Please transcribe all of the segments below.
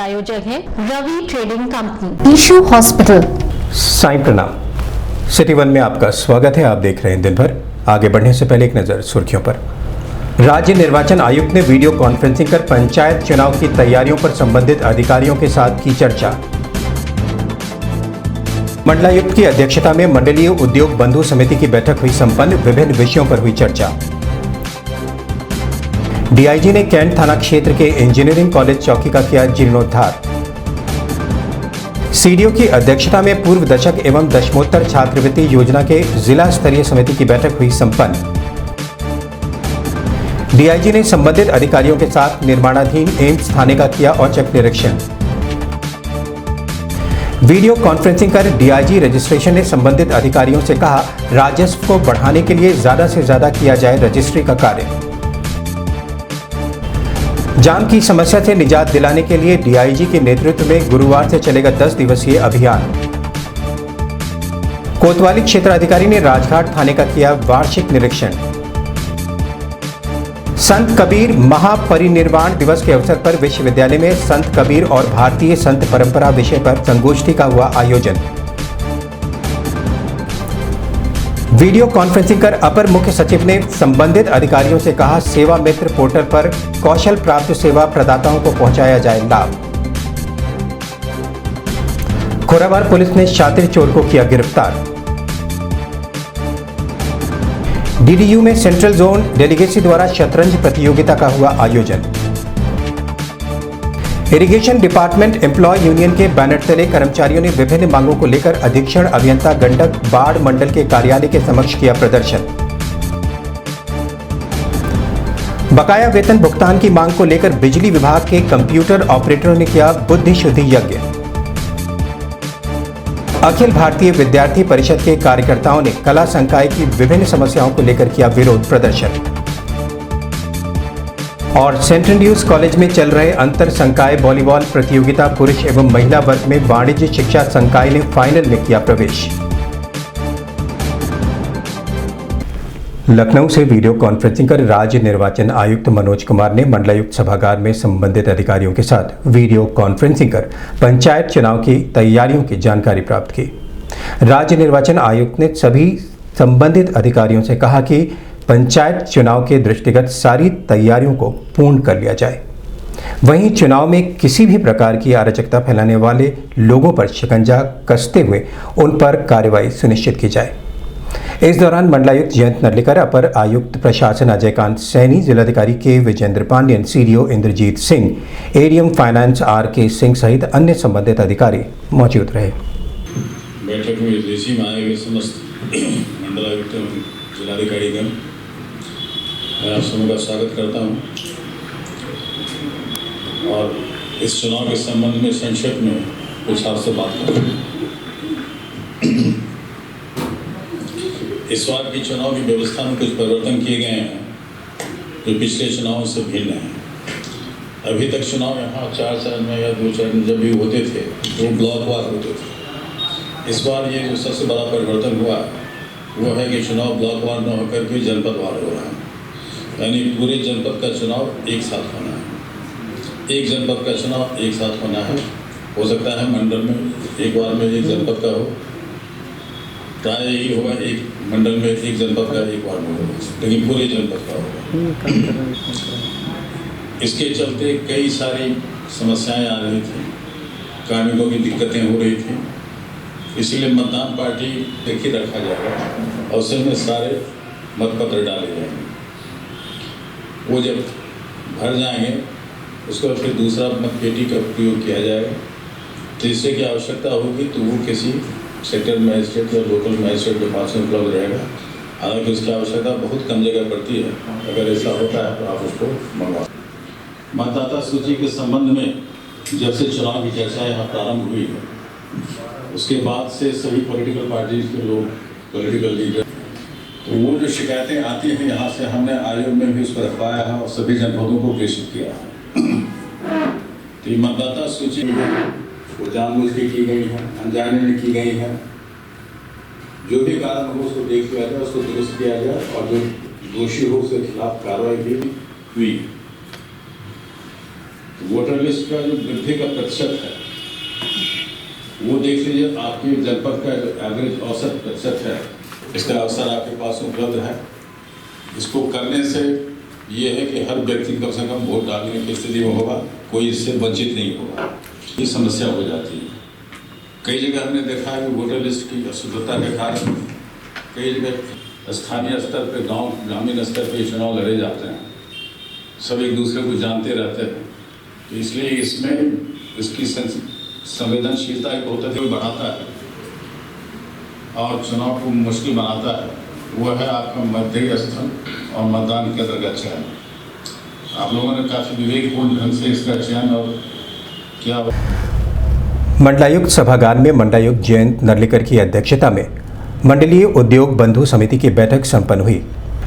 प्रायोजक है Ravi trading company, ईशू hospital. Sai प्रणाम। सिटी वन में आपका स्वागत है। आप देख रहे हैं दिन भर। आगे बढ़ने से पहले एक नजर सुर्खियों पर। राज्य निर्वाचन आयुक्त ने वीडियो कॉन्फ्रेंसिंग कर पंचायत चुनाव की तैयारियों पर संबंधित अधिकारियों के साथ की चर्चा। मंडलायुक्त की अध्यक्षता में मंडलीय उद्योग बंधु समिति की बैठक हुई संपन्न। विभिन्न विषयों पर हुई चर्चा। डीआईजी ने कैंट थाना क्षेत्र के इंजीनियरिंग कॉलेज चौकी का किया जीर्णोद्धार। सीडीओ की अध्यक्षता में पूर्व दशक एवं दशमोत्तर छात्रवृत्ति योजना के जिला स्तरीय समिति की बैठक हुई संपन्न। डीआईजी ने संबंधित अधिकारियों के साथ निर्माणाधीन एम्स थाने का किया औचक निरीक्षण। वीडियो कॉन्फ्रेंसिंग कर डीआईजी रजिस्ट्रेशन ने संबंधित अधिकारियों से कहा, राजस्व को बढ़ाने के लिए ज्यादा से ज्यादा किया जाए रजिस्ट्री का कार्य। जाम की समस्या से निजात दिलाने के लिए डीआईजी के नेतृत्व में गुरुवार से चलेगा 10 दिवसीय अभियान। कोतवाली क्षेत्राधिकारी ने राजघाट थाने का किया वार्षिक निरीक्षण। संत कबीर महापरिनिर्वाण दिवस के अवसर पर विश्वविद्यालय में संत कबीर और भारतीय संत परंपरा विषय पर संगोष्ठी का हुआ आयोजन। वीडियो कॉन्फ्रेंसिंग कर अपर मुख्य सचिव ने संबंधित अधिकारियों से कहा, सेवा मित्र पोर्टल पर कौशल प्राप्त सेवा प्रदाताओं को पहुंचाया जाए लाभ। खोराबार पुलिस ने शातिर चोर को किया गिरफ्तार। डीडीयू में सेंट्रल जोन डेलीगेसी द्वारा शतरंज प्रतियोगिता का हुआ आयोजन। इरिगेशन डिपार्टमेंट एम्प्लॉय यूनियन के बैनर तले कर्मचारियों ने विभिन्न मांगों को लेकर अधीक्षण अभियंता गंडक बाढ़ मंडल के कार्यालय के समक्ष किया प्रदर्शन। बकाया वेतन भुगतान की मांग को लेकर बिजली विभाग के कंप्यूटर ऑपरेटरों ने किया बुद्धि शुद्धि यज्ञ। अखिल भारतीय विद्यार्थी परिषद के कार्यकर्ताओं ने कला संकाय की विभिन्न समस्याओं को लेकर किया विरोध प्रदर्शन। और सेंट एंड्रयूज कॉलेज में चल रहे अंतर संकाय वॉलीबॉल प्रतियोगिता पुरुष एवं महिला वर्ग में वाणिज्य शिक्षा संकाय ने फाइनल में किया प्रवेश। लखनऊ से वीडियो कॉन्फ्रेंसिंग कर राज्य निर्वाचन आयुक्त मनोज कुमार ने मंडलायुक्त सभागार में संबंधित अधिकारियों के साथ वीडियो कॉन्फ्रेंसिंग कर पंचायत चुनाव की तैयारियों की जानकारी प्राप्त की। राज्य निर्वाचन आयुक्त ने सभी संबंधित अधिकारियों से कहा कि पंचायत चुनाव के दृष्टिगत सारी तैयारियों को पूर्ण कर लिया जाए। वहीं चुनाव में किसी भी प्रकार की अराजकता फैलाने वाले लोगों पर शिकंजा कसते हुए उन पर कार्रवाई सुनिश्चित की जाए। इस दौरान मंडलायुक्त जयंत नर्लिकर, अपर आयुक्त प्रशासन अजयकांत सैनी, जिलाधिकारी के Vijendra Pandian, CDO Indrajeet Singh, ADM finance R K. Singh सहित अन्य संबंधित अधिकारी मौजूद रहे। बैठक में विदेशी में आए हुए समस्त मंडलायुक्त जिलाधिकारीगण, मैं आप सबों का स्वागत करता हूं और इस चुनाव के संबंध में संक्षेप में कुछ आपसे बात करूँ। इस बार की चुनाव की व्यवस्था में कुछ परिवर्तन किए गए हैं जो पिछले चुनावों से भिन्न हैं। अभी तक चुनाव यहाँ 4 चरण में या 2 चरण जब भी होते थे वो ब्लॉकवार होते थे। इस बार ये जो सबसे बड़ा परिवर्तन हुआ वो है कि चुनाव ब्लॉकवार न होकर के जनपदवार हो रहा है, यानी पूरे जनपद का चुनाव एक साथ होना है। एक जनपद का चुनाव एक साथ होना है। हो सकता है मंडल में एक बार में एक जनपद का हो, प्राय यही होगा एक मंडल में एक जनपद का एक बार में होगा, लेकिन पूरे जनपद का होगा। इसके चलते कई सारी समस्याएं आ रही थी, कार्मिकों की दिक्कतें हो रही थी। इसीलिए मतदान पार्टी देखी रखा जाएगा और उसमें सारे मतपत्र डाले जाएंगे। वो जब भर जाएंगे उसके बाद फिर दूसरा मत पेटी का प्रयोग किया जाएगा। तीसरे की आवश्यकता होगी तो वो किसी सेक्टर मजिस्ट्रेट या लोकल मजिस्ट्रेट के पास में उपलब्ध रहेगा। हालांकि उसकी आवश्यकता बहुत कम जगह पड़ती है। अगर ऐसा होता है तो आप उसको मंगवा। मतदाता सूची के संबंध में जब से चुनाव की चर्चा यहाँ प्रारंभ हुई है उसके बाद से सभी पॉलिटिकल पार्टीज के लोग, पॉलिटिकल लीडर, तो वो जो शिकायतें आती हैं यहाँ से हमने आयोग में भी उस पर रखवाया है और सभी जनपदों को प्रेषित किया है। तो ये मतदाता सूची वो जानबूझ के की गई है, अनजाने में की गई है। जो भी कारण हो उसको देख लिया जाए, उसको दुरुस्त किया जाए और जो दोषी हो उसके खिलाफ कार्रवाई भी हुई। वोटर लिस्ट का जो वृद्धि का प्रतिशत है वो देख लीजिए, आपके जनपद का जो एवरेज औसत प्रतिशत है, इसका अवसर आपके पास उपलब्ध है। इसको करने से ये है कि हर व्यक्ति कम से कम वोट डालने की स्थिति में होगा, कोई इससे वंचित नहीं होगा। ये समस्या हो जाती है। कई जगह हमने देखा है कि वोटर लिस्ट की अशुद्धता के कारण कई जगह स्थानीय स्तर पर, गांव ग्रामीण स्तर पर चुनाव लड़े जाते हैं, सब एक दूसरे को जानते रहते हैं। तो इसलिए इसमें इसकी संवेदनशीलता एक बहुत अधिक बढ़ाता है और चुनाव को मुश्किल बनाता है। वह है आपका मतदेय स्थल और मतदान केंद्र का चयन। आप लोगों ने काफ़ी विवेकपूर्ण ढंग से इसका चयन और किया। मंडलायुक्त सभागार में मंडलायुक्त जयंत नर्लिकर की अध्यक्षता में मंडलीय उद्योग बंधु समिति की बैठक संपन्न हुई।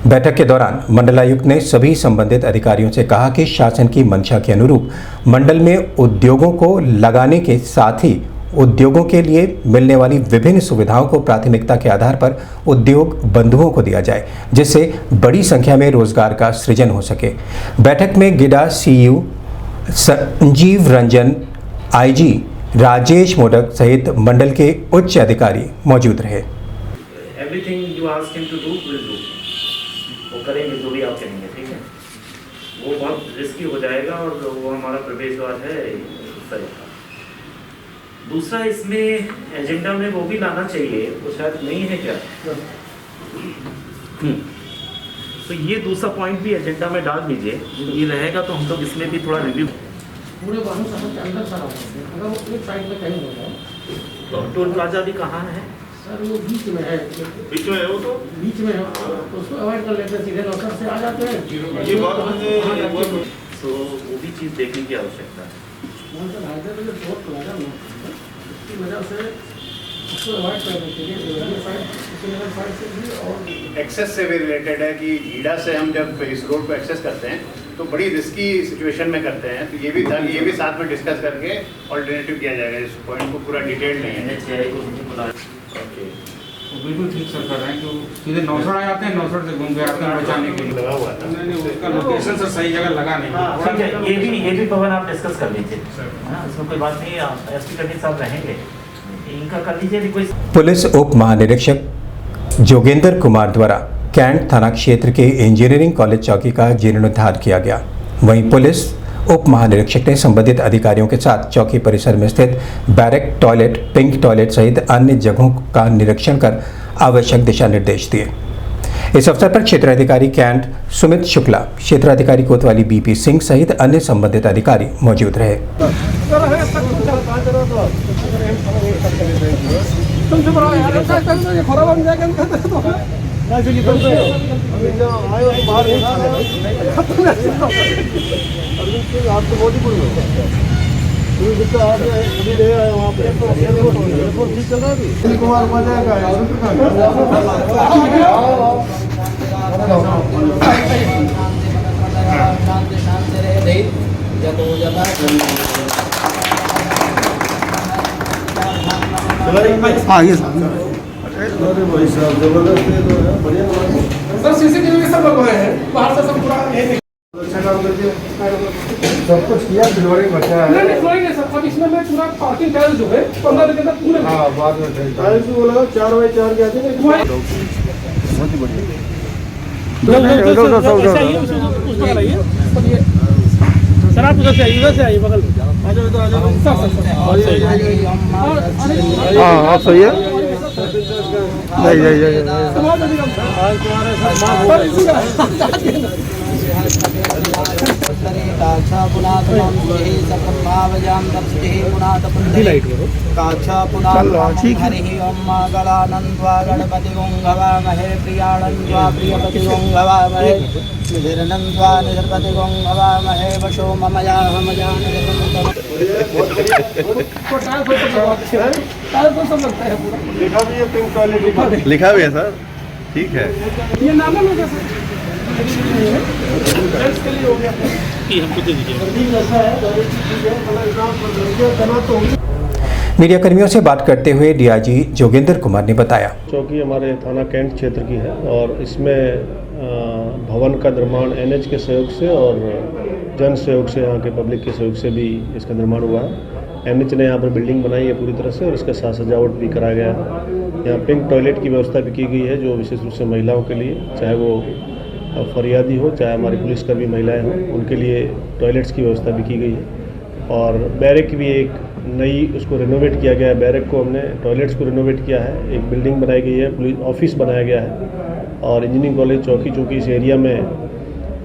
बैठक के दौरान मंडलायुक्त ने सभी संबंधित अधिकारियों से कहा कि शासन की मंशा के अनुरूप मंडल में उद्योगों को लगाने के साथ ही उद्योगों के लिए मिलने वाली विभिन्न सुविधाओं को प्राथमिकता के आधार पर उद्योग बंधुओं को दिया जाए, जिससे बड़ी संख्या में रोजगार का सृजन हो सके। बैठक में GIDA CEO Sanjeev Ranjan, IG Rajesh Modak सहित मंडल के उच्च अधिकारी मौजूद रहे। Everything you ask him to do will do, वो करेंगे जो भी आप कहेंगे, ठीक है। वो बहुत रिस्की हो जाएगा और वो हमारा प्रवेश द्वार है उस तरह का। दूसरा, इसमें एजेंडा में वो भी लाना चाहिए, वो शायद नहीं है क्या? तो ये दूसरा पॉइंट भी एजेंडा में डाल दीजिए, ये रहेगा तो हम लोग इसमें भी थोड़ा रिव्यू। पूरे वाहन शहर के अंदर सारा होता है, अगर वो एक साइड में कहीं होता है। तो टोल प्लाजा भी कहाँ है? सर वो बीच में है, बीच में है, वो तो बीच में है, तो उसको अवॉइड कर लेते हैं, सीधे नौसर से आ जाते हैं। ये बात तो वो भी चीज़ देखने की आवश्यकता है। इसकी वजह से उसको अवॉइड करने के लिए एक्सेस से भी रिलेटेड है कि ईडा से हम जब इस रोड को एक्सेस करते हैं तो बड़ी रिस्की सिचुएशन में करते हैं, तो ये भी था कि ये भी साथ में डिस्कस करके ऑल्टरनेटिव किया जाएगा। इस पॉइंट को पूरा डिटेल नहीं है। बिल्कुल ठीक सर कर रहे हैं, जो सीधे नौसड़ आ जाते हैं, नौसड़ से घूम के आते हैं बचाने के लिए। लगा हुआ था, नहीं उसका लोकेशन सर सही जगह लगा नहीं। ठीक है, ये भी पवन आप डिस्कस कर लीजिए, इसमें कोई बात नहीं। एसपी कर्मी साहब रहेंगे, इनका कर लीजिए रिक्वेस्ट। पुलिस उप महानिरीक्षक जोगेंद्र कुमार द्वारा कैंट थाना क्षेत्र के इंजीनियरिंग कॉलेज चौकी का जीर्णोद्धार किया गया। वहीं पुलिस उप महानिरीक्षक ने संबंधित अधिकारियों के साथ चौकी परिसर में स्थित बैरक टॉयलेट, पिंक टॉयलेट सहित अन्य जगहों का निरीक्षण कर आवश्यक दिशा निर्देश दिए। इस अवसर पर क्षेत्राधिकारी कैंट सुमित शुक्ला, क्षेत्राधिकारी कोतवाली बीपी सिंह सहित अन्य संबंधित अधिकारी मौजूद रहे। सर सीसीटीवी सब लगवाए हैं, बाहर से सब पूरा अच्छा काम करके सब कुछ किया, फ्लोरिंग बचा है। नहीं फ्लोरिंग नहीं सर, अब इसमें मैं पूरा पार्किंग टाइल्स जो है 15 दिन के अंदर पूरे। हाँ बाद में टाइल्स भी बोला 4x4 के आते हैं, बहुत ही बढ़िया। सर आप उधर से आइए, उधर से आइए, बगल में आ जाओ, इधर आ जाओ। हाँ हाँ सही है। गणपति गोंगवामहे प्रियाणन्वा प्रियपति गोंगवामहे निधिरनन्वा निधिपति गोंगवामहे वशो ममया हमया लिखा भी है पिंक टॉयलेट, लिखा भी है सर, ठीक है। ये नाम है लोग के लिए हो गया कि हमको दे दीजिए। मीडिया कर्मियों से बात करते हुए डीआईजी जोगेंद्र कुमार ने बताया, चौकी हमारे थाना कैंट क्षेत्र की है और इसमें भवन का निर्माण एनएच के सहयोग से और जन सहयोग से, यहाँ के पब्लिक के सहयोग से भी इसका निर्माण हुआ है। NH ने यहाँ पर बिल्डिंग बनाई है पूरी तरह से और इसका साज सजावट भी कराया गया है। यहाँ पिंक टॉयलेट की व्यवस्था भी की गई है, जो विशेष रूप से महिलाओं के लिए, चाहे वो फरियादी हो चाहे हमारी पुलिसकर्मी महिलाएं हों, उनके लिए टॉयलेट्स की व्यवस्था भी की गई है। और बैरक भी एक नई उसको रिनोवेट किया गया है। बैरक को हमने टॉयलेट्स को रिनोवेट किया है, एक बिल्डिंग बनाई गई है, पुलिस ऑफिस बनाया गया है। और इंजीनियरिंग कॉलेज चौकी, चूँकि इस एरिया में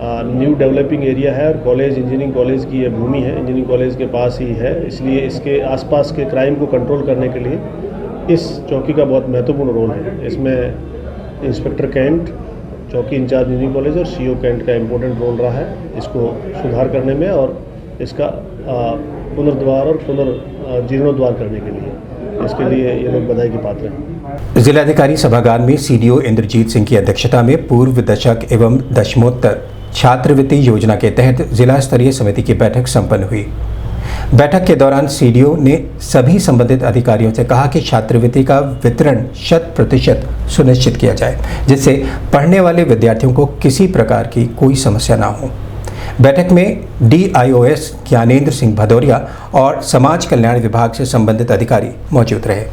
न्यू डेवलपिंग एरिया है और कॉलेज, इंजीनियरिंग कॉलेज की ये भूमि है, इंजीनियरिंग कॉलेज के पास ही है, इसलिए इसके आसपास के क्राइम को कंट्रोल करने के लिए इस चौकी का बहुत महत्वपूर्ण रोल है। इसमें इंस्पेक्टर कैंट, चौकी इंचार्ज इंजीनियरिंग कॉलेज और CO कैंट का इम्पोर्टेंट रोल रहा है इसको सुधार करने में और इसका पुनर्द्वार और पुनर्जीर्णोद्वार करने के लिए। इसके लिए ये लोग बधाई के पात्र हैं। जिलाधिकारी सभागार में CDO इंद्रजीत सिंह की अध्यक्षता में पूर्व दशक एवं दशमोत्तर छात्रवृत्ति योजना के तहत जिला स्तरीय समिति की बैठक संपन्न हुई। बैठक के दौरान CDO ने सभी संबंधित अधिकारियों से कहा कि छात्रवृत्ति का वितरण 100% सुनिश्चित किया जाए, जिससे पढ़ने वाले विद्यार्थियों को किसी प्रकार की कोई समस्या ना हो। बैठक में DIOS ज्ञानेंद्र सिंह भदौरिया और समाज कल्याण विभाग से संबंधित अधिकारी मौजूद रहे।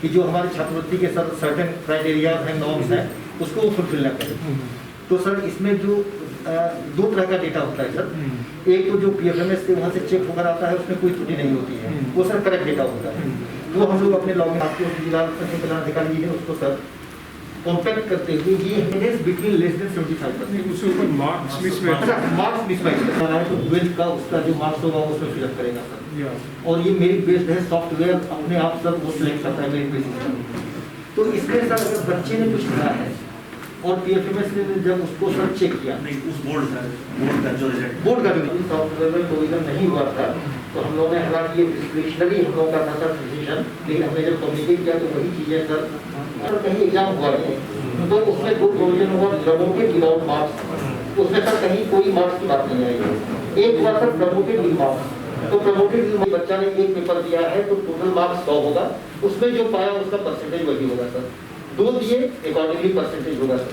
कि जो हमारी छात्रवृत्ति के सर सर्टेन क्राइटेरिया हैं, नॉर्म्स हैं, उसको फुलफिल न करें। तो सर इसमें जो 2 तरह का डेटा होता है सर। एक तो जो PFMS से वहाँ से चेक होकर आता है, उसमें कोई त्रुटि नहीं होती है, वो सर करेक्ट डेटा होता है। वो हम लोग अपने लॉग में आपको जिला कल्याण अधिकारी जी ने उसको सर कॉम्पैक्ट करते हुए ये है बिटवीन लेस देन 75%। उसके ऊपर मार्क्स मिसमैच है तो 12th का उसका जो मार्क्स होगा उसमें फिलअप करेगा सर। और ये मेरिट बेस्ड है, सॉफ्टवेयर अपने आप सर वो सिलेक्ट करता है मेरिट बेसिस। तो इसमें सर अगर बच्चे ने कुछ कहा है और PFMS ने जब उसको सर चेक किया, नहीं उस बोर्ड का जो सॉफ्टवेयर में प्रोविजन नहीं हुआ था, तो हम लोगों ने हालांकि ये डिस्क्रिशनरी हम लोगों का था सर डिसीजन, लेकिन हमने जब कम्युनिकेट किया तो वही चीज़ें सर कहीं एग्जाम हुआ है तो उसमें 2 प्रोविजन हुआ, प्रमोटेड विदाउट मार्क्स, उसमें सर कहीं कोई मार्क्स की बात नहीं आएगी। एक हुआ सर प्रमोटेड विद मार्क्स, तो प्रमोटेड बच्चा ने एक पेपर दिया है तो टोटल मार्क्स 100 होगा, उसमें जो पाया उसका परसेंटेज वही होगा सर। 2 दिए अकॉर्डिंगली परसेंटेज होगा सर।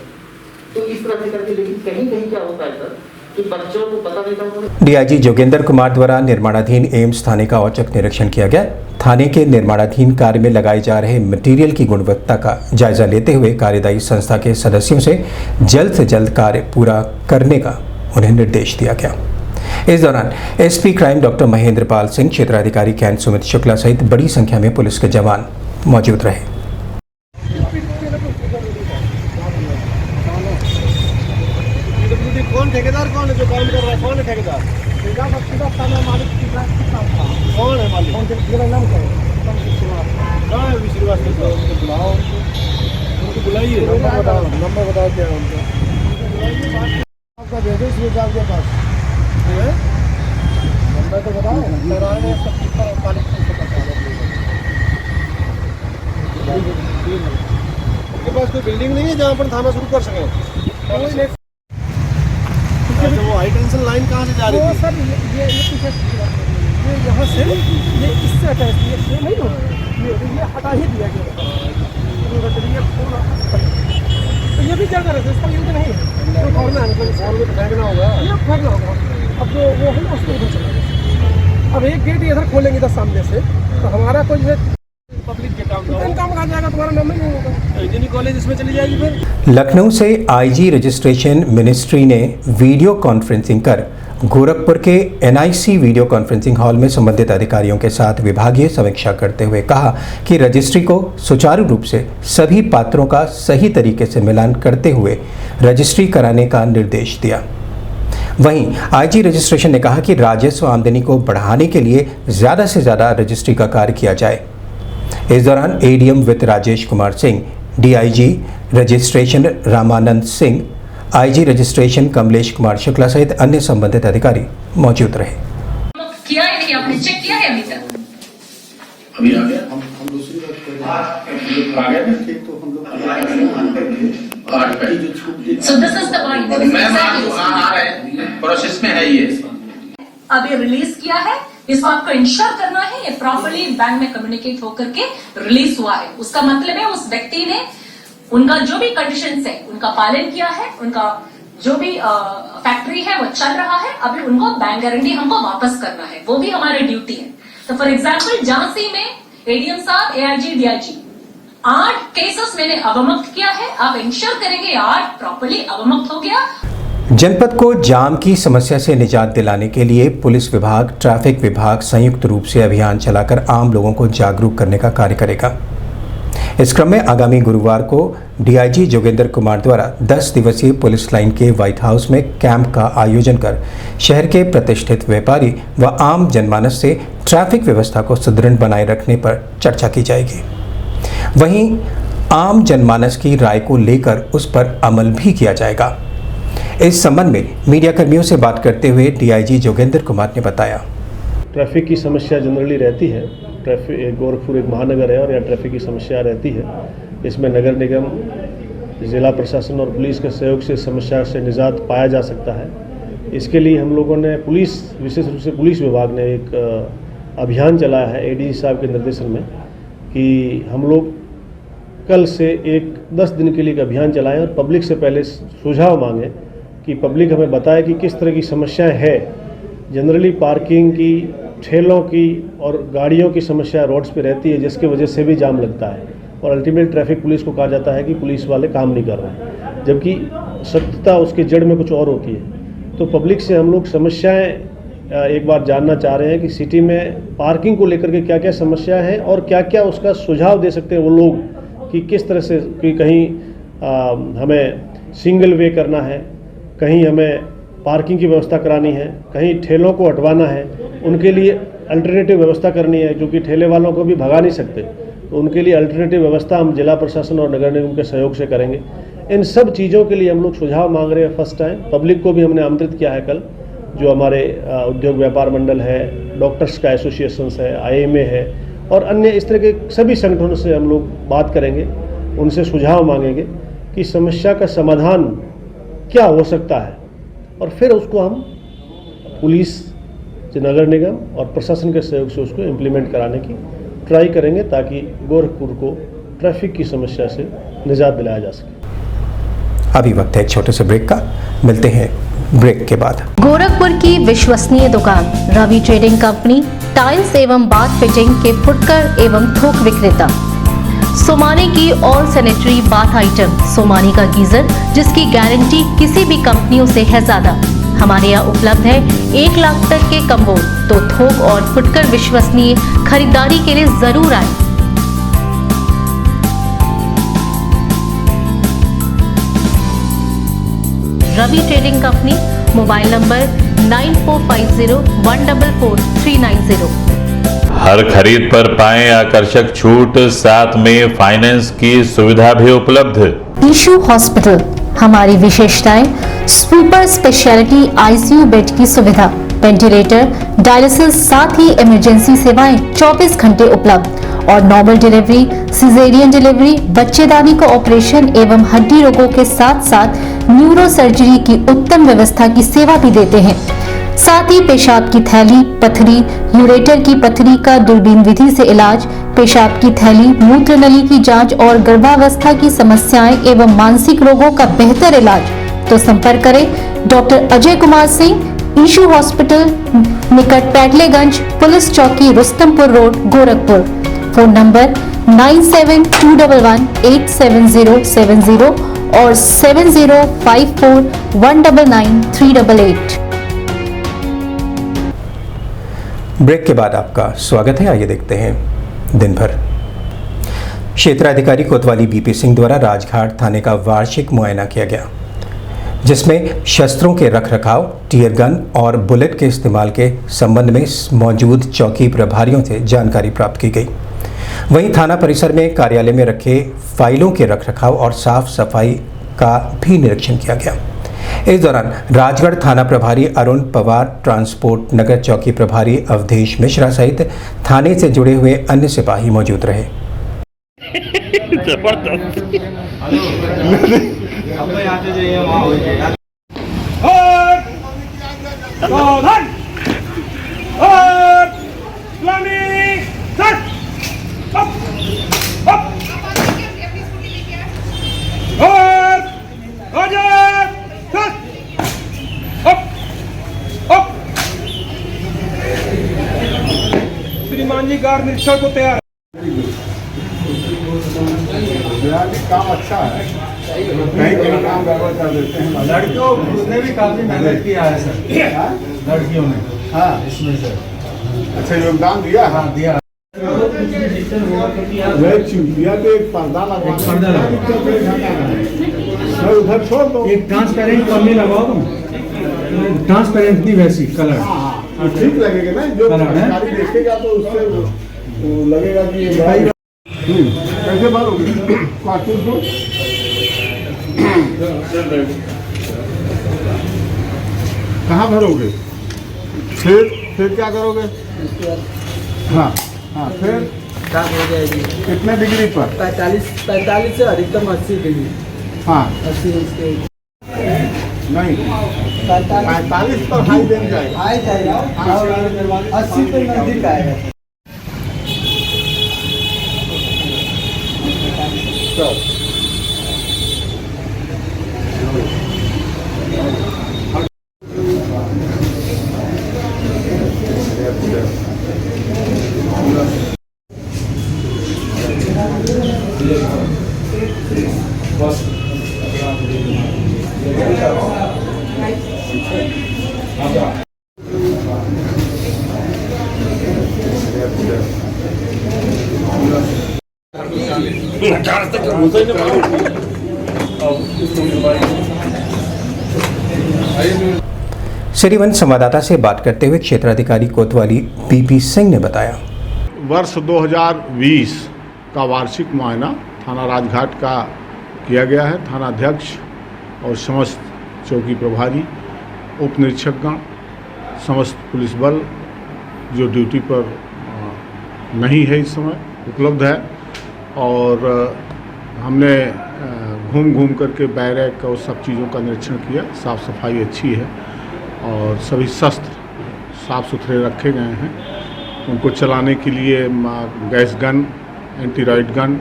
तो इस तरह से करके, लेकिन कहीं कहीं क्या होता है सर कि बच्चों को पता नहीं था। DIG जोगेंद्र कुमार द्वारा निर्माणाधीन एम्स थाने का औचक निरीक्षण किया गया। थाने के निर्माणाधीन कार्य में लगाए जा रहे मटेरियल की गुणवत्ता का जायजा लेते हुए कार्यदायी संस्था के सदस्यों से जल्द कार्य पूरा करने का उन्हें निर्देश दिया गया। इस दौरान SP crime doctor Mahendra Pal Singh, क्षेत्राधिकारी कैंट सुमित शुक्ला सहित बड़ी संख्या में पुलिस के जवान मौजूद रहे। कौन ठेकेदार कौन है जो काम कर रहा है? कौन है ठेकेदार? कौन है मालिक? कहाँ है विश्वास? उनको बुलाओ, उनको बुलाइए। नंबर बताओ क्या है उनका? आपका भेजो सीएचआर के पास नंबर तो बताओ। उनके पास कोई बिल्डिंग नहीं है जहाँ पर थाना शुरू कर सके? अच्छा, वो हाई टेंशन लाइन कहाँ से जा रही थी? सर ये यहाँ से ये इससे अटैच ये नहीं हो, ये हटा ही दिया गया। तो ये भी क्या कर रहे थे, इसका यूज नहीं है, तो फोड़ना है, मतलब फेंकना होगा, ये फेंकना होगा। अब जो वो है ना उसको उधर चला गया। अब एक गेट इधर खोलेंगे इधर सामने से, तो हमारा कोई पब्लिक के काम आ जाएगा, तुम्हारा नाम नहीं होगा, इंजीनियरिंग कॉलेज इसमें चली जाएगी। फिर लखनऊ से IG रजिस्ट्रेशन मिनिस्ट्री ने वीडियो कॉन्फ्रेंसिंग कर गोरखपुर के NIC वीडियो कॉन्फ्रेंसिंग हॉल में संबंधित अधिकारियों के साथ विभागीय समीक्षा करते हुए कहा कि रजिस्ट्री को सुचारू रूप से सभी पात्रों का सही तरीके से मिलान करते हुए रजिस्ट्री कराने का निर्देश दिया। वहीं IG रजिस्ट्रेशन ने कहा कि राजस्व आमदनी को बढ़ाने के लिए ज़्यादा से ज़्यादा रजिस्ट्री का कार्य किया जाए। इस दौरान ADM वित्त Rajesh Kumar Singh, DIG registration Ramanand Singh, IG registration Kamlesh Kumar Shukla सहित अन्य संबंधित अधिकारी मौजूद रहे। किया है नहीं, आपने चेक किया है अभी तक? अभी आ गया, हम दूसरी बात कर रहे आ गया ना, हैं तो हम लोग So this is the point. आ रहे हैं, प्रोसेस में है ये। अभी रिलीज किया है, इसको आपको इंश्योर करना है ये प्रॉपर्ली बैंक में कम्युनिकेट होकर के रिलीज हुआ है। उसका मतलब है उस व्यक्ति ने उनका जो भी कंडीशंस है उनका पालन किया है, उनका जो भी फैक्ट्री है वो चल रहा है, अभी उनको बैंक गारंटी हमको वापस करना है, वो भी हमारी ड्यूटी है। तो फॉर एग्जाम्पल झांसी में एडीएम साहब, एआईजी, डीआईजी 8 केसेस मैंने अवमुक्त किया है। आप इंश्योर करेंगे 8 प्रॉपर्ली अवमुक्त हो गया। जनपद को जाम की समस्या से निजात दिलाने के लिए पुलिस विभाग, ट्रैफिक विभाग संयुक्त रूप से अभियान चलाकर आम लोगों को जागरूक करने का कार्य करेगा। इस क्रम में आगामी गुरुवार को डीआईजी जोगेंद्र कुमार द्वारा 10 दिवसीय पुलिस लाइन के व्हाइट हाउस में कैंप का आयोजन कर शहर के प्रतिष्ठित व्यापारी व आम जनमानस से ट्रैफिक व्यवस्था को सुदृढ़ बनाए रखने पर चर्चा की जाएगी। वहीं आम जनमानस की राय को लेकर उस पर अमल भी किया जाएगा। इस संबंध में मीडिया कर्मियों से बात करते हुए डीआईजी जोगेंद्र कुमार ने बताया, ट्रैफिक की समस्या जनरली रहती है। ट्रैफिक गोरखपुर एक महानगर है और यहाँ ट्रैफिक की समस्या रहती है। इसमें नगर निगम, जिला प्रशासन और पुलिस के सहयोग से समस्या से निजात पाया जा सकता है। इसके लिए हम लोगों ने विशेष रूप से पुलिस विभाग ने एक अभियान चलाया है एडीजी साहब के निर्देशन में कि हम लोग कल से 10 दिन के लिए एक अभियान चलाएं और पब्लिक से पहले सुझाव मांगें कि पब्लिक हमें बताए कि किस तरह की समस्याएं हैं। जनरली पार्किंग की, ठेलों की और गाड़ियों की समस्या रोड्स पे रहती है, जिसकी वजह से भी जाम लगता है और अल्टीमेट ट्रैफिक पुलिस को कहा जाता है कि पुलिस वाले काम नहीं कर रहे हैं, जबकि सत्यता उसके जड़ में कुछ और होती है। तो पब्लिक से हम लोग समस्याएं एक बार जानना चाह रहे हैं कि सिटी में पार्किंग को लेकर के क्या क्या समस्या है और क्या क्या उसका सुझाव दे सकते हैं वो लोग कि किस तरह से कि कहीं हमें सिंगल वे करना है, कहीं हमें पार्किंग की व्यवस्था करानी है, कहीं ठेलों को हटवाना है, उनके लिए अल्टरनेटिव व्यवस्था करनी है क्योंकि ठेले वालों को भी भगा नहीं सकते, तो उनके लिए अल्टरनेटिव व्यवस्था हम जिला प्रशासन और नगर निगम के सहयोग से करेंगे। इन सब चीज़ों के लिए हम लोग सुझाव मांग रहे हैं फर्स्ट टाइम। पब्लिक को भी हमने आमंत्रित किया है कल, जो हमारे उद्योग व्यापार मंडल है, डॉक्टर्स का एसोसिएशंस है, IMA है और अन्य इस तरह के सभी संगठनों से हम लोग बात करेंगे, उनसे सुझाव मांगेंगे कि समस्या का समाधान क्या हो सकता है और फिर उसको हम पुलिस, नगर निगम और प्रशासन के सहयोग से उसको इम्प्लीमेंट कराने की ट्राई करेंगे ताकि गोरखपुर को ट्रैफिक की समस्या से निजात दिलाया जा सके। अभी वक्त है एक छोटे से ब्रेक का, मिलते हैं ब्रेक के बाद। गोरखपुर की विश्वसनीय दुकान रवि ट्रेडिंग कंपनी, टाइल्स एवं बाथ फिटिंग के फुटकर एवं थोक विक्रेता। सोमानी की all sanitary bath item, Somani का गीजर जिसकी गारंटी किसी भी कंपनियों से है ज्यादा। हमारे यहाँ उपलब्ध है 1 लाख तक के कम्बोर्ड। तो थोक और फुटकर विश्वसनीय खरीदारी के लिए जरूर आए। Ravi trading company, mobile number 9450144390। हर खरीद पर पाएं आकर्षक छूट, साथ में फाइनेंस की सुविधा भी उपलब्ध। ईशू हॉस्पिटल, हमारी विशेषताएं सुपर स्पेशलिटी ICU बेड की सुविधा, वेंटिलेटर, डायलिसिस, साथ ही इमरजेंसी सेवाएं 24 घंटे उपलब्ध और नॉर्मल डिलीवरी, सिजेरियन डिलीवरी, बच्चेदानी का ऑपरेशन एवं हड्डी रोगों के साथ साथ न्यूरो सर्जरी की उत्तम व्यवस्था की सेवा भी देते हैं। साथ ही पेशाब की थैली, पथरी, यूरेटर की पथरी का दूरबीन विधि से इलाज, पेशाब की थैली, मूत्र नली की जांच और गर्भावस्था की समस्याएं एवं मानसिक रोगों का बेहतर इलाज। तो संपर्क करें डॉक्टर अजय कुमार सिंह, ईशू हॉस्पिटल, निकट पैटलेगंज, पुलिस चौकी, Rustampur road, Gorakhpur. Phone number 9721187070 और 7054199388। ब्रेक के बाद आपका स्वागत है। आइए देखते हैं दिन भर। क्षेत्राधिकारी कोतवाली BP सिंह द्वारा राजघाट थाने का वार्षिक मुआयना किया गया, जिसमें शस्त्रों के रखरखाव, टीयर गन और बुलेट के इस्तेमाल के संबंध में मौजूद चौकी प्रभारियों से जानकारी प्राप्त की गई। वहीं थाना परिसर में कार्यालय में रखे फाइलों के रखरखाव और साफ सफाई का भी निरीक्षण किया गया। इस दौरान राजगढ़ थाना प्रभारी अरुण पवार, ट्रांसपोर्ट नगर चौकी प्रभारी अवधेश मिश्रा सहित थाने से जुड़े हुए अन्य सिपाही मौजूद रहे। रोजगार निरीक्षण को तैयार काम अच्छा है, कहीं काम गड़बड़ कर देते हैं। लड़कियों ने भी काफी मेहनत किया है सर, लड़कियों ने। हाँ, इसमें सर अच्छा योगदान दिया। हाँ दिया। वह चूतिया पे एक पर्दा लगवाना, उधर छोड़ दो। एक ट्रांसपेरेंट पन्नी लगाओ तुम, ट्रांसपेरेंट नहीं वैसी कलर। हाँ ठीक लगेगा ना, जो सरकारी देखेगा तो उससे वो लगेगा कि ये भाई कैसे भरोगे क्वार्टर को। कहाँ भरोगे, फिर क्या करोगे। हाँ हाँ फिर काम हो जाएगी। कितने डिग्री पर। 45 से अधिकतम 80 डिग्री। हाँ 80 उसके नहीं 45 पर हाई बेंच जाएगा, आ जाएगा, 80 पे नजदीक आएगा। श्रीवन संवाददाता से बात करते हुए क्षेत्राधिकारी कोतवाली बीपी सिंह ने बताया, वर्ष 2020 का वार्षिक मुआयना थाना राजघाट का किया गया है। थाना अध्यक्ष और समस्त चौकी प्रभारी, उप निरीक्षकगण, समस्त पुलिस बल जो ड्यूटी पर नहीं है इस समय उपलब्ध है, और हमने घूम घूम करके बैरक और सब चीज़ों का निरीक्षण किया। साफ़ सफाई अच्छी है और सभी शस्त्र साफ़ सुथरे रखे गए हैं। उनको चलाने के लिए gas gun, anti right gun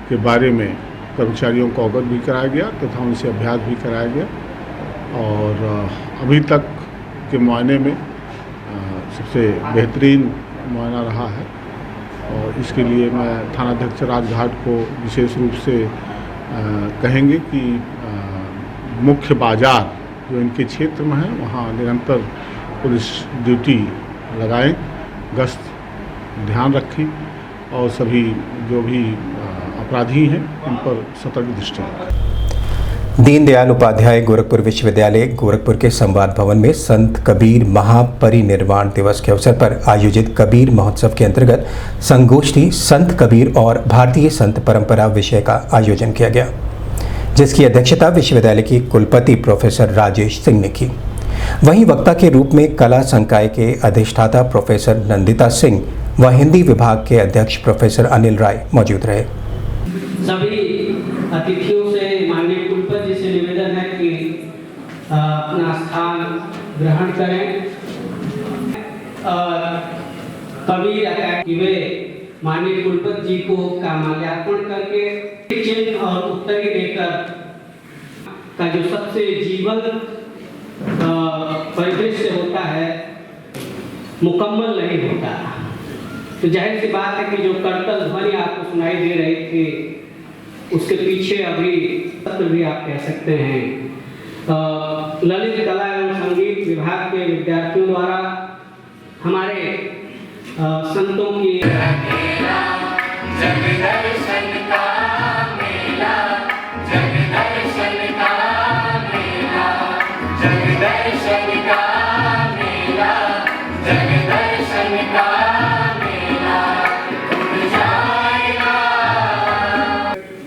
के बारे में कर्मचारियों को अवगत भी कराया गया तथा उनसे अभ्यास भी कराया गया। और अभी तक के मुआयने में सबसे बेहतरीन मुआयना रहा है, और इसके लिए मैं थानाध्यक्ष राजघाट को विशेष रूप से कहेंगे कि मुख्य बाज़ार जो इनके क्षेत्र में है वहाँ निरंतर पुलिस ड्यूटी लगाएं, गश्त ध्यान रखें और सभी जो भी अपराधी हैं उन पर सतर्क दृष्टि रखें। दीनदयाल उपाध्याय गोरखपुर विश्वविद्यालय गोरखपुर के संवाद भवन में संत कबीर महापरिनिर्वाण दिवस के अवसर पर आयोजित कबीर महोत्सव के अंतर्गत संगोष्ठी संत कबीर और भारतीय संत परंपरा विषय का आयोजन किया गया, जिसकी अध्यक्षता विश्वविद्यालय की कुलपति प्रोफेसर राजेश सिंह ने की। वहीं वक्ता के रूप में कला संकाय के अधिष्ठाता प्रोफेसर नंदिता सिंह व हिंदी विभाग के अध्यक्ष प्रोफेसर अनिल राय मौजूद रहे। सभी अतिथियों से माननीय कुलपति से निवेदन है कि अपना स्थान ग्रहण करें। कबीर अकादमी वे माननीय कुलपति जी को का माल्यार्पण करके चिन्ह और उत्तरी देकर का जो सबसे जीवन परिदृश्य होता है मुकम्मल नहीं होता। तो जाहिर सी बात है कि जो करतल ध्वनि आपको सुनाई दे रही थी उसके पीछे अभी तत्व भी आप कह सकते हैं ललित कला एवं संगीत विभाग के विद्यार्थियों द्वारा हमारे संतों की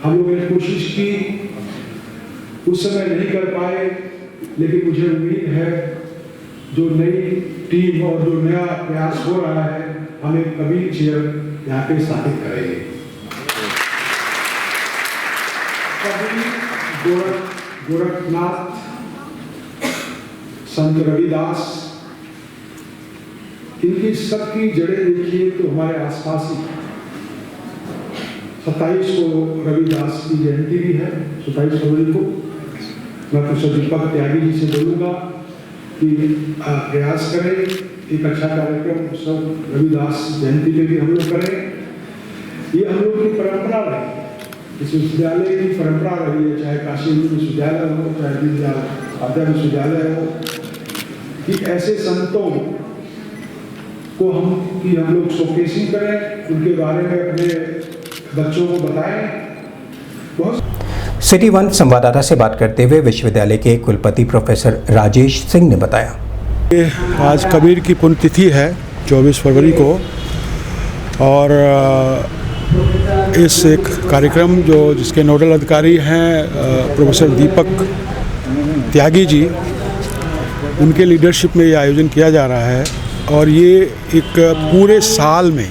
हम लोगों ने कोशिश की, उस समय नहीं कर पाए, लेकिन मुझे उम्मीद है जो नई टीम और जो नया प्रयास हो रहा है हम एक कबीर चेयर यहाँ पे स्थापित करेंगे। गोरखनाथ, संत रविदास, इनकी सबकी जड़ें देखिए तो हमारे आसपास ही। 27 को रविदास की जयंती भी है, 27 फरवरी को। मैं प्रोफेसर दीपक त्यागी जी से बोलूँगा कि प्रयास करें एक अच्छा कार्यक्रम सर रविदास जयंती पे भी हम लोग करें। ये हम लोग की परंपरा रही, इस विश्वविद्यालय की परंपरा रही है, चाहे काशी हिंदू विश्वविद्यालय हो, चाहे आद्या विश्वविद्यालय हो, कि ऐसे संतों को हम लोग शोकेसिंग करें, उनके बारे में अपने बच्चों को बताएं। सिटी वन संवाददाता से बात करते हुए विश्वविद्यालय के कुलपति प्रोफेसर राजेश सिंह ने बताया, आज कबीर की पुण्यतिथि है 24 फरवरी को, और इस एक कार्यक्रम जिसके नोडल अधिकारी हैं प्रोफेसर दीपक त्यागी जी, उनके लीडरशिप में ये आयोजन किया जा रहा है। और ये एक पूरे साल में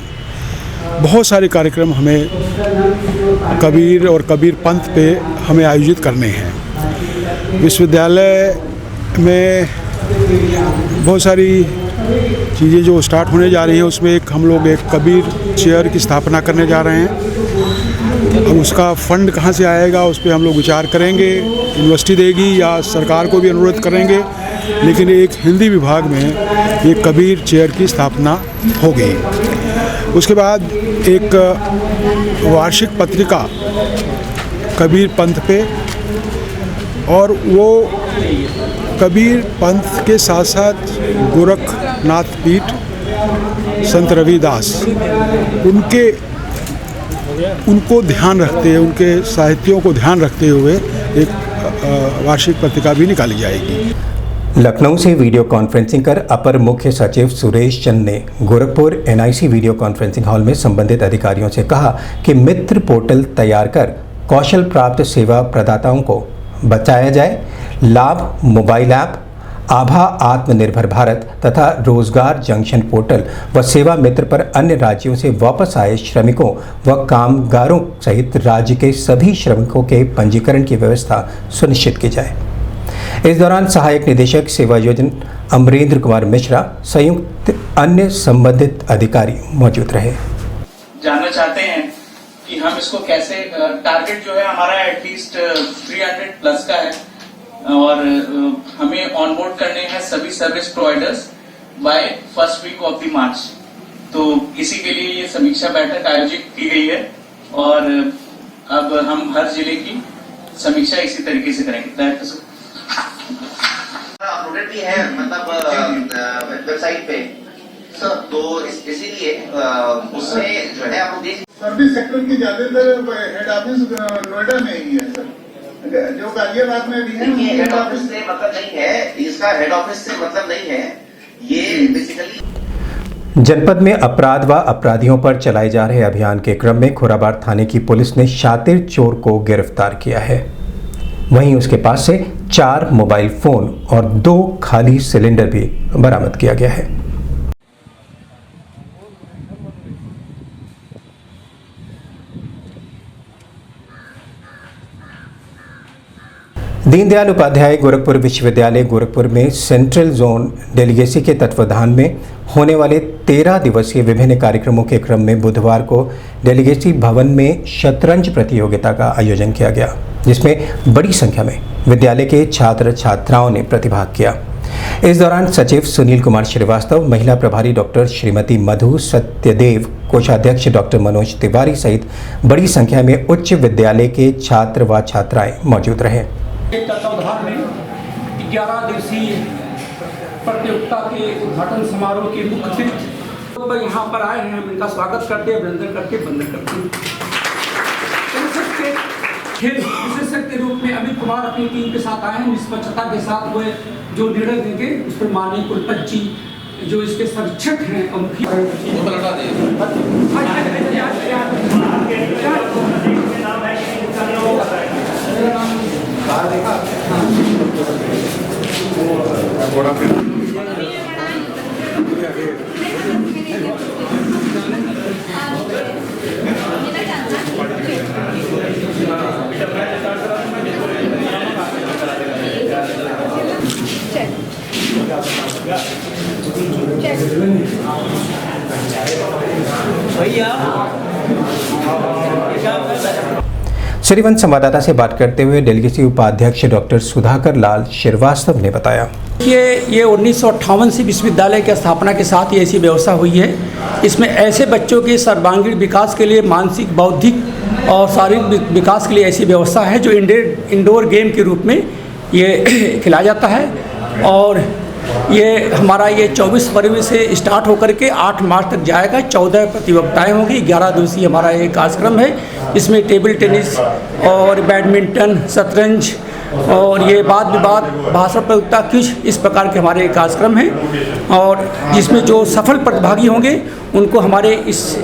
बहुत सारे कार्यक्रम हमें कबीर और कबीर पंथ पे हमें आयोजित करने हैं। विश्वविद्यालय में बहुत सारी चीज़ें जो स्टार्ट होने जा रही है, उसमें हम लोग एक कबीर चेयर की स्थापना करने जा रहे हैं। अब उसका फंड कहाँ से आएगा उस पर हम लोग विचार करेंगे, यूनिवर्सिटी देगी या सरकार को भी अनुरोध करेंगे, लेकिन एक हिंदी विभाग में एक कबीर चेयर की स्थापना होगी। उसके बाद एक वार्षिक पत्रिका कबीर पंथ पे, और वो कबीर पंथ के साथ साथ गोरखनाथ पीठ संत रविदास उनको ध्यान रखते हुए, उनके साहित्यों को ध्यान रखते हुए एक वार्षिक पत्रिका भी निकाली जाएगी। लखनऊ से वीडियो कॉन्फ्रेंसिंग कर अपर मुख्य सचिव सुरेश चंद ने Gorakhpur NIC video conferencing hall में संबंधित अधिकारियों से कहा कि मित्र पोर्टल तैयार कर कौशल प्राप्त सेवा प्रदाताओं को बचाया जाए। लाभ मोबाइल ऐप, आभा आत्मनिर्भर भारत तथा रोजगार जंक्शन पोर्टल व सेवा मित्र पर अन्य राज्यों से वापस आए श्रमिकों व कामगारों सहित राज्य के सभी श्रमिकों के पंजीकरण की व्यवस्था सुनिश्चित की जाए। इस दौरान सहायक निदेशक सेवा योजना अमरेंद्र कुमार मिश्रा संयुक्त अन्य संबंधित अधिकारी मौजूद रहे। जानना चाहते हैं कि हम इसको कैसे, टारगेट जो है हमारा एटलीस्ट 300 प्लस का है, और हमें ऑनबोर्ड करने हैं सभी service providers by first week of the March. तो इसी के लिए ये समीक्षा बैठक आयोजित की गई है, और अब हम हर जिले की समीक्षा इसी तरीके से करेंगे। अपलोडेड भी है मतलब वेबसाइट पे सर, तो इसीलिए उसमें जो है आप देख, सर्विस सेक्टर की ज्यादातर हेड ऑफिस नोएडा में ही है सर, जो गाजियाबाद में भी है। हेड ऑफिस से मतलब नहीं है, इसका हेड ऑफिस से मतलब नहीं है, ये बेसिकली जनपद में अपराध व अपराधियों पर चलाए जा रहे अभियान के क्रम में खुराबाड़ थाने की पुलिस ने शातिर चोर को गिरफ्तार किया है। वहीं उसके पास से 4 मोबाइल फोन और 2 खाली सिलेंडर भी बरामद किया गया है। दीनदयाल उपाध्याय गोरखपुर विश्वविद्यालय गोरखपुर में सेंट्रल जोन डेलीगेसी के तत्वाधान में होने वाले 13 दिवसीय विभिन्न कार्यक्रमों के क्रम में बुधवार को डेलीगेसी भवन में शतरंज प्रतियोगिता का आयोजन किया गया, जिसमें बड़ी संख्या में विद्यालय के छात्र छात्राओं ने प्रतिभाग किया। इस दौरान सचिव सुनील कुमार श्रीवास्तव, महिला प्रभारी डॉक्टर श्रीमती मधु सत्यदेव, कोषाध्यक्ष डॉक्टर मनोज तिवारी सहित बड़ी संख्या में उच्च विद्यालय के छात्र व छात्राएं मौजूद रहे। तत्वाधान में 11 दिवसीय प्रतियोगिता के उद्घाटन समारोह के मुख्य अतिथि तो यहाँ पर आए हैं, हम इनका स्वागत करते हैं, अभिनंदन करके वंदन करते हैं। खेल विशेषज्ञ के रूप में अमित कुमार अपनी टीम के साथ आए हैं, निष्पक्षता के साथ वो जो निर्णय देंगे उस पर माननीय कुलपति जी जो इसके संरक्षक हैं उनकी सिरीवन संवाददाता से बात करते हुए डेलीगेसी उपाध्यक्ष डॉक्टर सुधाकर लाल श्रीवास्तव ने बताया ये 1958 से विश्वविद्यालय की स्थापना के साथ ये ऐसी व्यवस्था हुई है। इसमें ऐसे बच्चों के सर्वांगीण विकास के लिए, मानसिक, बौद्धिक और शारीरिक विकास के लिए ऐसी व्यवस्था है जो इंडोर गेम के रूप में ये खिलाया जाता है। और ये हमारा ये 24 फरवरी से स्टार्ट होकर के 8 मार्च तक जाएगा। 14 प्रतियोगिताएँ होंगी। 11 दिवसीय हमारा ये कार्यक्रम है। इसमें टेबल टेनिस और बैडमिंटन, शतरंज और ये वाद विवाद, भाषण प्रतियोगिता, क्विज, इस प्रकार के हमारे कार्यक्रम हैं। और जिसमें जो सफल प्रतिभागी होंगे उनको हमारे इस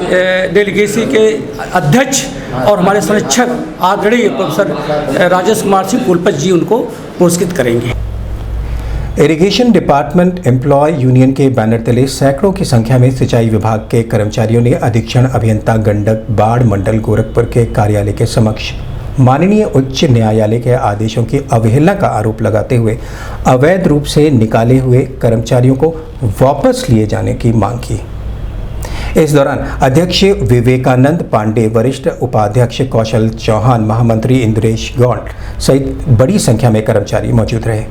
डेलीगेसी के अध्यक्ष और हमारे संरक्षक आदरणीय प्रोफेसर राजेश कुमार सिंह कुलपति जी उनको पुरस्कृत करेंगे। इरिगेशन डिपार्टमेंट एम्प्लॉय यूनियन के बैनर तले सैकड़ों की संख्या में सिंचाई विभाग के कर्मचारियों ने अधीक्षण अभियंता गंडक बाढ़ मंडल गोरखपुर के कार्यालय के समक्ष माननीय उच्च न्यायालय के आदेशों की अवहेलना का आरोप लगाते हुए अवैध रूप से निकाले हुए कर्मचारियों को वापस लिए जाने की मांग की। इस दौरान अध्यक्ष विवेकानंद पांडे, वरिष्ठ उपाध्यक्ष कौशल चौहान, महामंत्री इंद्रेश गौड़ सहित बड़ी संख्या में कर्मचारी मौजूद रहे।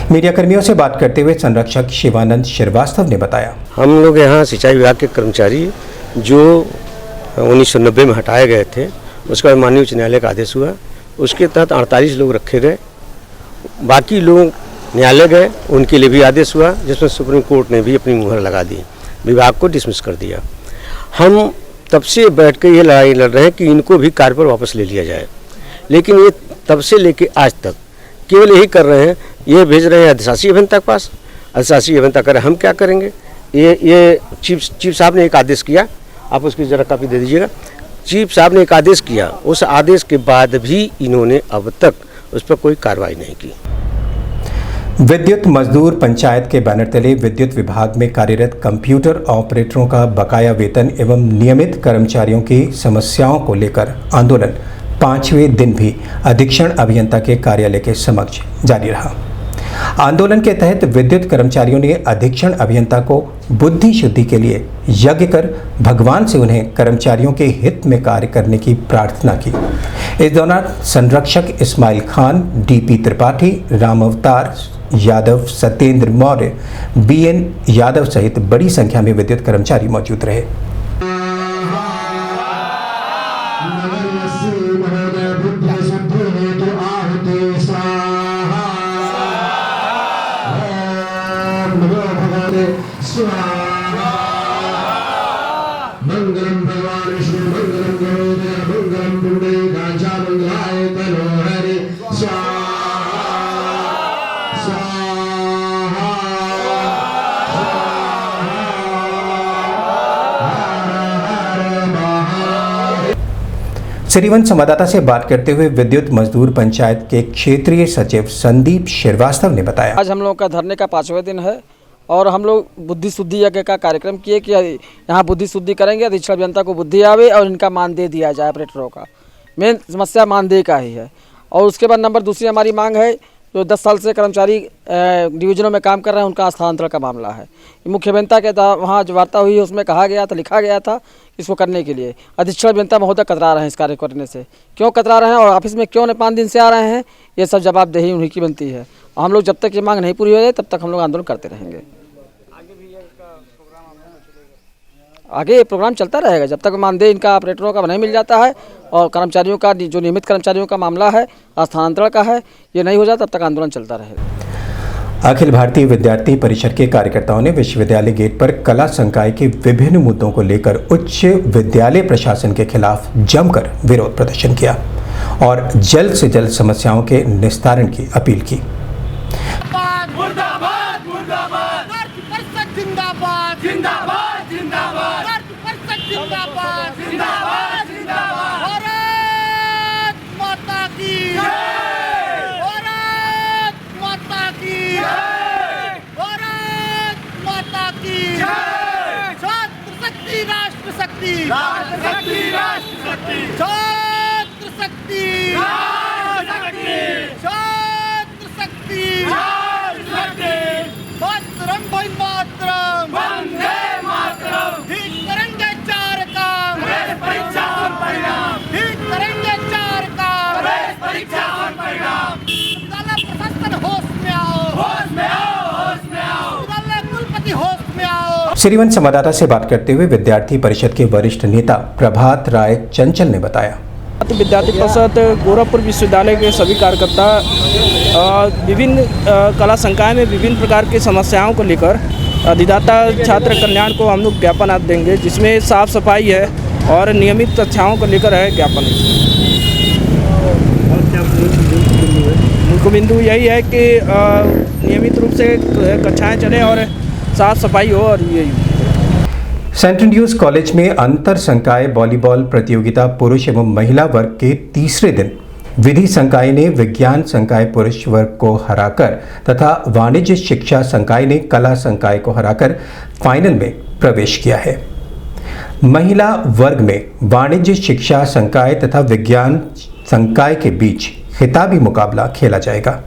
मीडिया कर्मियों से बात करते हुए संरक्षक शिवानंद श्रीवास्तव ने बताया, हम लोग यहाँ सिंचाई विभाग के कर्मचारी जो 1990 में हटाए गए थे, उसके बाद माननीय उच्च न्यायालय का आदेश हुआ, उसके तहत 48 लोग रखे गए। बाकी लोग न्यायालय गए, उनके लिए भी आदेश हुआ, जिसमें सुप्रीम कोर्ट ने भी अपनी मुहर लगा दी, विभाग को डिसमिस कर दिया। हम तब से बैठ कर ये लड़ाई लड़ रहे हैं कि इनको भी कार्य पर वापस ले लिया जाए, लेकिन ये तब से लेके आज तक केवल यही कर रहे हैं, ये भेज रहे हैं अधिशासी अभियंता के पास, अधिशासी अभियंता कर रहे हैं, हम क्या करेंगे। ये चीफ साहब ने एक आदेश किया, आप उसकी ज़रा कॉपी दे दीजिएगा। चीफ साहब ने एक आदेश किया, उस आदेश के बाद भी इन्होंने अब तक उस पर कोई कार्रवाई नहीं की। विद्युत मजदूर पंचायत के बैनर तले विद्युत विभाग में कार्यरत कंप्यूटर ऑपरेटरों का बकाया वेतन एवं नियमित कर्मचारियों की समस्याओं को लेकर आंदोलन 5वें दिन भी अधीक्षण अभियंता के कार्यालय के समक्ष जारी रहा। आंदोलन के तहत विद्युत कर्मचारियों ने अधीक्षण अभियंता को बुद्धि शुद्धि के लिए यज्ञ कर भगवान से उन्हें कर्मचारियों के हित में कार्य करने की प्रार्थना की। इस दौरान संरक्षक इस्माइल खान, डीपी त्रिपाठी, राम अवतार यादव, सत्येंद्र मौर्य, बीएन यादव सहित बड़ी संख्या में विद्युत कर्मचारी मौजूद रहे। मंगलम भगवान विष्णु मंगलम गरुड़ध्वज मंगलम पुंडरीकाक्षा मंगलाय तनोहरि स्वाहा स्वाहा सिरीवन संवाददाता से बात करते हुए विद्युत मजदूर पंचायत के क्षेत्रीय सचिव संदीप श्रीवास्तव ने बताया, आज हम लोग का धरने का 5वां दिन है और हम लोग बुद्धि शुद्धि यज्ञ का कार्यक्रम किए कि यहाँ बुद्धि शुद्धि करेंगे, अधीक्षण अभियंता को बुद्धि आवे और इनका मानदेय दिया जाए। ऑपरेटरों का मेन समस्या मानदेय का ही है। और उसके बाद नंबर दूसरी हमारी मांग है, जो 10 साल से कर्मचारी डिवीजनों में काम कर रहे हैं, उनका स्थानांतरण का मामला है। मुख्य अभियंता के वहाँ जो वार्ता हुई है उसमें कहा गया था, लिखा गया था इसको करने के लिए। अधीक्षण अभियंता महोदय कतरा रहे हैं इस कार्य करने से। क्यों कतरा रहे हैं और ऑफिस में क्यों 5 दिन से आ रहे हैं, ये सब जवाबदेही उन्हीं की बनती है। और हम लोग जब तक ये मांग नहीं पूरी हो जाए तब तक हम लोग आंदोलन करते रहेंगे। आगे ये प्रोग्राम चलता रहेगा जब तक मानदेय इनका ऑपरेटरों का नहीं मिल जाता है और कर्मचारियों का जो नियमित कर्मचारियों का मामला है, स्थानांतरण का है, ये नहीं हो जाता तब तक आंदोलन चलता रहेगा। अखिल भारतीय विद्यार्थी परिषद के कार्यकर्ताओं ने विश्वविद्यालय गेट पर कला संकाय के विभिन्न मुद्दों को लेकर उच्च विद्यालय प्रशासन के खिलाफ जमकर विरोध प्रदर्शन किया और जल्द से जल्द समस्याओं के निस्तारण की अपील की। भारत माता की शक्ति राष्ट्र शक्ति राष्ट्र शक्ति छात्र शक्ति राष्ट्र शक्ति छात्र शक्ति राष्ट्र शक्ति मातरम वंदे मातरम वंदे मातरम ठीक करेंगे चार काम परीक्षा और परिणाम ठीक करेंगे चार काम परीक्षा और परिणाम विद्यालय प्रशासन होश में आओ होश में आओ होश में आओ विद्यालय कुलपति होश में आओ। श्रीवन संवाददाता से बात करते हुए विद्यार्थी परिषद के वरिष्ठ नेता प्रभात राय चंचल ने बताया, विद्यार्थी परिषद गोरखपुर विश्वविद्यालय के सभी कार्यकर्ता विभिन्न कला संकाय में विभिन्न प्रकार की समस्याओं को लेकर अधिदाता छात्र कल्याण को हम लोग ज्ञापन आज देंगे, जिसमें साफ सफाई है और नियमित कक्षाओं को लेकर है ज्ञापन। मुख्य बिंदु यही है कि नियमित रूप से कक्षाएं चले और साफ सफाई हो। और यही सेंट्रल न्यूज कॉलेज में अंतर संकाय वॉलीबॉल प्रतियोगिता पुरुष एवं महिला वर्ग के तीसरे दिन विधि संकाय ने विज्ञान संकाय पुरुष वर्ग को हराकर तथा वाणिज्य शिक्षा संकाय ने कला संकाय को हराकर फाइनल में प्रवेश किया है। महिला वर्ग में वाणिज्य शिक्षा संकाय तथा विज्ञान संकाय के बीच खिताबी मुकाबला खेला जाएगा।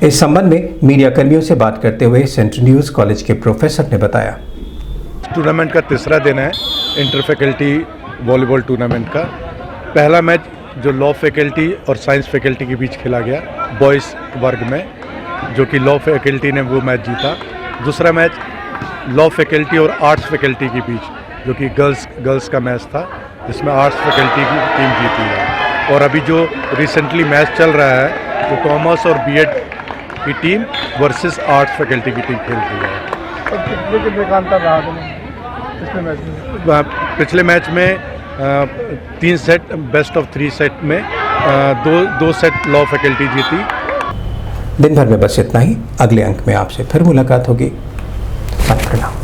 इस संबंध में मीडिया कर्मियों से बात करते हुए सेंट्रल न्यूज कॉलेज के प्रोफेसर ने बताया, टूर्नामेंट का तीसरा दिन है इंटर फैकल्टी वॉलीबॉल टूर्नामेंट का। पहला मैच जो लॉ फैकल्टी और साइंस फैकल्टी के बीच खेला गया बॉयज़ वर्ग में, जो कि लॉ फैकल्टी ने वो मैच जीता। दूसरा मैच लॉ फैकल्टी और आर्ट्स फैकल्टी के बीच, जो कि गर्ल्स का मैच था, जिसमें आर्ट्स फैकल्टी की टीम जीती है। और अभी जो रिसेंटली मैच चल रहा है वो कॉमर्स और बीएड की टीम वर्सेस आर्ट्स फैकल्टी की टीम खेल रही है। पिछले मैच में 3 सेट बेस्ट ऑफ 3 सेट में दो सेट लॉ फैकल्टी जीती। दिन भर में बस इतना ही। अगले अंक में आपसे फिर मुलाकात होगी। प्रणाम।